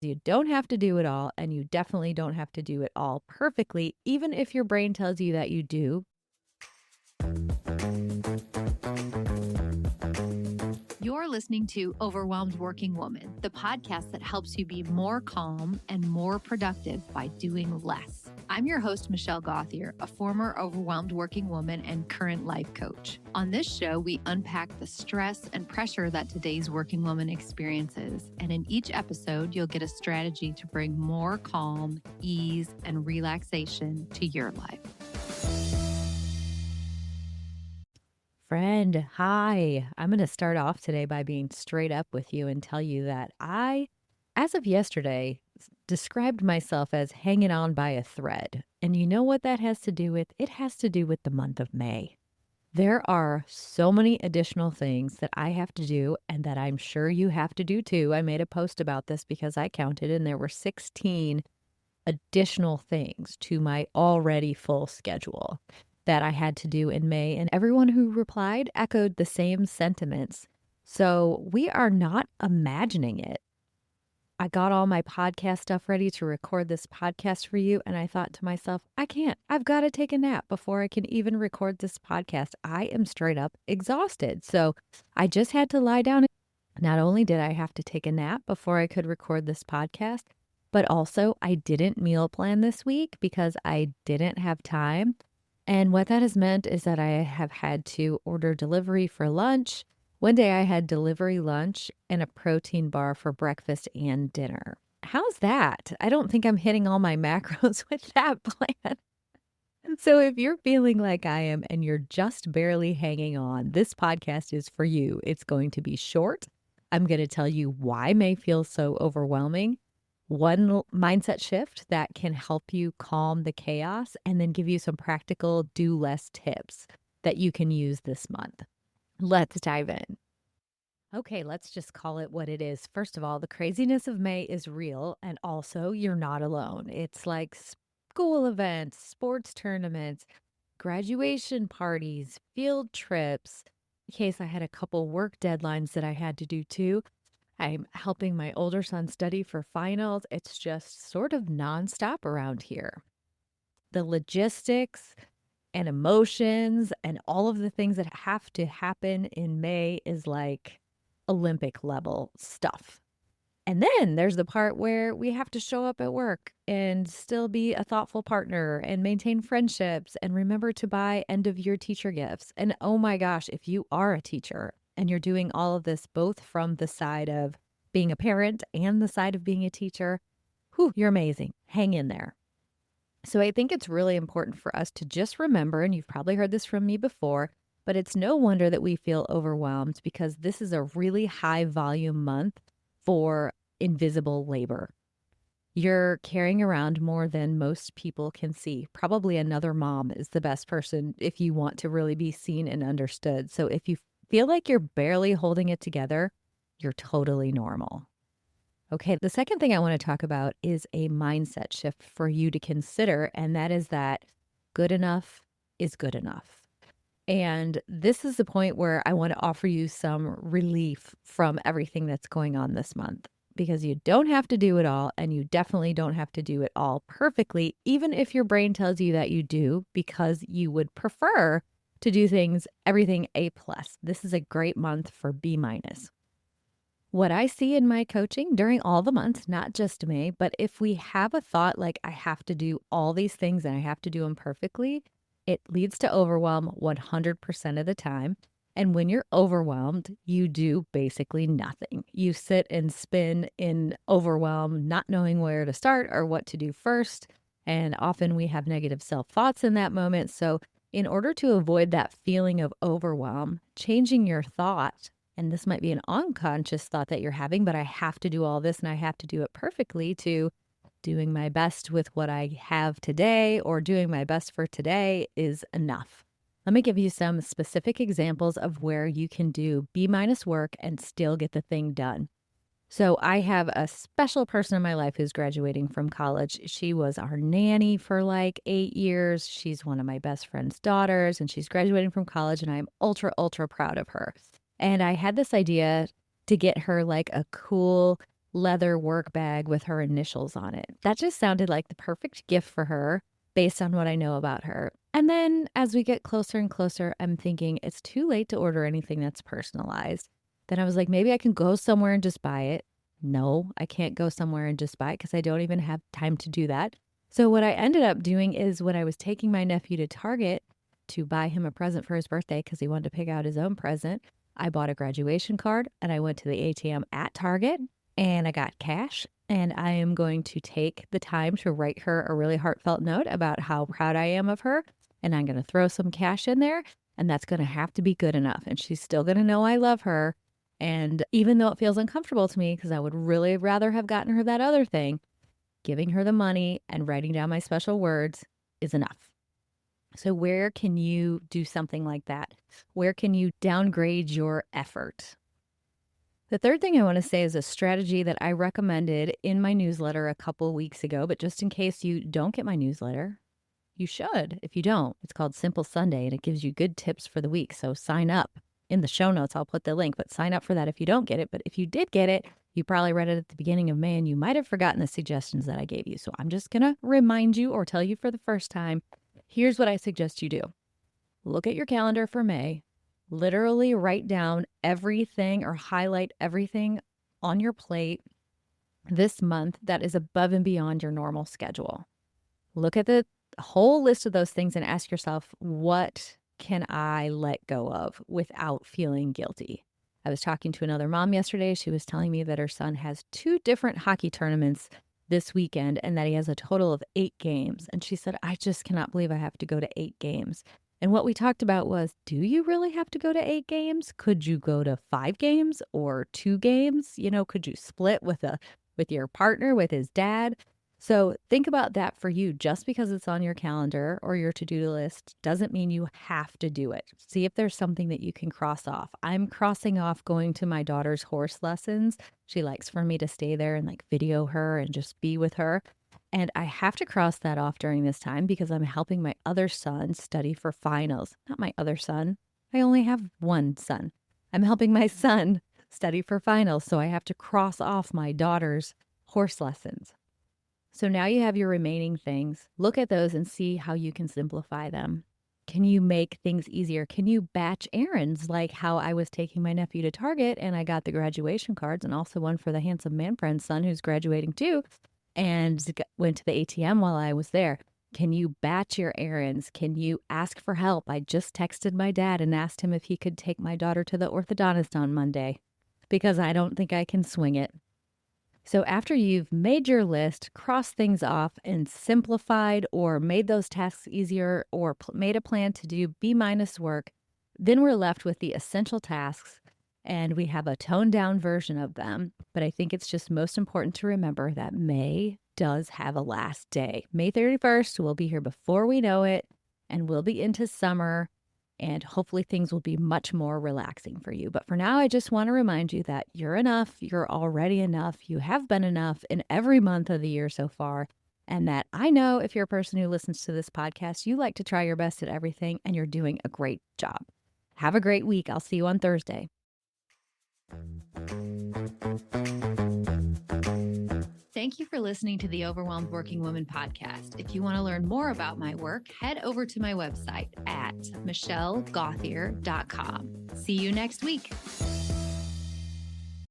You don't have to do it all, and you definitely don't have to do it all perfectly, even if your brain tells you that you do. You're listening to Overwhelmed Working Woman, the podcast that helps you be more calm and more productive by doing less. I'm your host, Michelle Gauthier, a former overwhelmed working woman and current life coach. On this show, we unpack the stress and pressure that today's working woman experiences. And in each episode, you'll get a strategy to bring more calm, ease, and relaxation to your life. Friend, hi. I'm going to start off today by being straight up with you and tell you that as of yesterday, described myself as hanging on by a thread. And you know what that has to do with? It has to do with the month of May. There are so many additional things that I have to do and that I'm sure you have to do too. I made a post about this because I counted and there were 16 additional things to my already full schedule that I had to do in May. And everyone who replied echoed the same sentiments. So we are not imagining it. I got all my podcast stuff ready to record this podcast for you. And I thought to myself, I can't. I've got to take a nap before I can even record this podcast. I am straight up exhausted. So I just had to lie down. Not only did I have to take a nap before I could record this podcast, but also I didn't meal plan this week because I didn't have time. And what that has meant is that I have had to order delivery for lunch. One day I had delivery lunch and a protein bar for breakfast and dinner. How's that? I don't think I'm hitting all my macros with that plan. So if you're feeling like I am and you're just barely hanging on, this podcast is for you. It's going to be short. I'm going to tell you why May feels so overwhelming, one mindset shift that can help you calm the chaos, and then give you some practical do less tips that you can use this month. Let's dive in. Okay, let's just call it what it is. First of all, the craziness of May is real, and also you're not alone. It's like school events, sports tournaments, graduation parties, field trips. In case I had a couple work deadlines that I had to do too. I'm helping my older son study for finals. It's just sort of nonstop around here. The logistics and emotions and all of the things that have to happen in May is like Olympic level stuff. And then there's the part where we have to show up at work and still be a thoughtful partner and maintain friendships and remember to buy end of year teacher gifts. And oh my gosh, if you are a teacher and you're doing all of this both from the side of being a parent and the side of being a teacher, you're amazing. Hang in there. So I think it's really important for us to just remember, and you've probably heard this from me before, but it's no wonder that we feel overwhelmed because this is a really high volume month for invisible labor. You're carrying around more than most people can see. Probably another mom is the best person if you want to really be seen and understood. So if you feel like you're barely holding it together, you're totally normal. Okay, the second thing I want to talk about is a mindset shift for you to consider, and that is that good enough is good enough. And this is the point where I want to offer you some relief from everything that's going on this month, because you don't have to do it all, and you definitely don't have to do it all perfectly, even if your brain tells you that you do, because you would prefer to do everything A+. This is a great month for B-. What I see in my coaching during all the months, not just May, but if we have a thought like I have to do all these things and I have to do them perfectly, it leads to overwhelm 100% of the time. And when you're overwhelmed, you do basically nothing. You sit and spin in overwhelm, not knowing where to start or what to do first. And often we have negative self-thoughts in that moment. So in order to avoid that feeling of overwhelm, changing your thought, and this might be an unconscious thought that you're having, but I have to do all this and I have to do it perfectly, to doing my best with what I have today or doing my best for today is enough. Let me give you some specific examples of where you can do B- work and still get the thing done. So I have a special person in my life who's graduating from college. She was our nanny for like 8 years. She's one of my best friend's daughters, and she's graduating from college, and I'm ultra, ultra proud of her. And I had this idea to get her like a cool leather work bag with her initials on it. That just sounded like the perfect gift for her based on what I know about her. And then as we get closer and closer, I'm thinking it's too late to order anything that's personalized. Then I was like, maybe I can go somewhere and just buy it. No, I can't go somewhere and just buy it because I don't even have time to do that. So what I ended up doing is when I was taking my nephew to Target to buy him a present for his birthday because he wanted to pick out his own present, I bought a graduation card and I went to the ATM at Target and I got cash. And I am going to take the time to write her a really heartfelt note about how proud I am of her. And I'm going to throw some cash in there, and that's going to have to be good enough. And she's still going to know I love her. And even though it feels uncomfortable to me, because I would really rather have gotten her that other thing, giving her the money and writing down my special words is enough. So where can you do something like that? Where can you downgrade your effort? The third thing I want to say is a strategy that I recommended in my newsletter a couple weeks ago, but just in case you don't get my newsletter, you should. If you don't, it's called Simple Sunday and it gives you good tips for the week. So sign up. In the show notes, I'll put the link, but sign up for that if you don't get it. But if you did get it, you probably read it at the beginning of May and you might have forgotten the suggestions that I gave you. So I'm just going to remind you or tell you for the first time. Here's what I suggest you do. Look at your calendar for May. Literally write down everything or highlight everything on your plate this month that is above and beyond your normal schedule. Look at the whole list of those things and ask yourself, what can I let go of without feeling guilty? I was talking to another mom yesterday. She was telling me that her son has 2 different hockey tournaments this weekend and that he has a total of 8 games. And she said, I just cannot believe I have to go to 8 games. And what we talked about was, do you really have to go to 8 games? Could you go to 5 games or 2 games? You know, could you split with your partner, with his dad? So think about that for you. Just because it's on your calendar or your to-do list doesn't mean you have to do it. See if there's something that you can cross off. I'm crossing off going to my daughter's horse lessons. She likes for me to stay there and like video her and just be with her. And I have to cross that off during this time because I'm helping my other son study for finals. Not my other son. I only have one son. I'm helping my son study for finals. So I have to cross off my daughter's horse lessons. So now you have your remaining things. Look at those and see how you can simplify them. Can you make things easier? Can you batch errands like how I was taking my nephew to Target and I got the graduation cards and also one for the handsome man friend's son who's graduating too and went to the ATM while I was there. Can you batch your errands? Can you ask for help? I just texted my dad and asked him if he could take my daughter to the orthodontist on Monday because I don't think I can swing it. So after you've made your list, crossed things off and simplified or made those tasks easier or made a plan to do B- work, then we're left with the essential tasks and we have a toned down version of them. But I think it's just most important to remember that May does have a last day. May 31st will be here before we know it and we'll be into summer. And hopefully things will be much more relaxing for you. But for now, I just want to remind you that you're enough. You're already enough. You have been enough in every month of the year so far. And that I know if you're a person who listens to this podcast, you like to try your best at everything and you're doing a great job. Have a great week. I'll see you on Thursday. Thank you for listening to the Overwhelmed Working Woman podcast. If you want to learn more about my work, head over to my website at michellegothier.com. See you next week.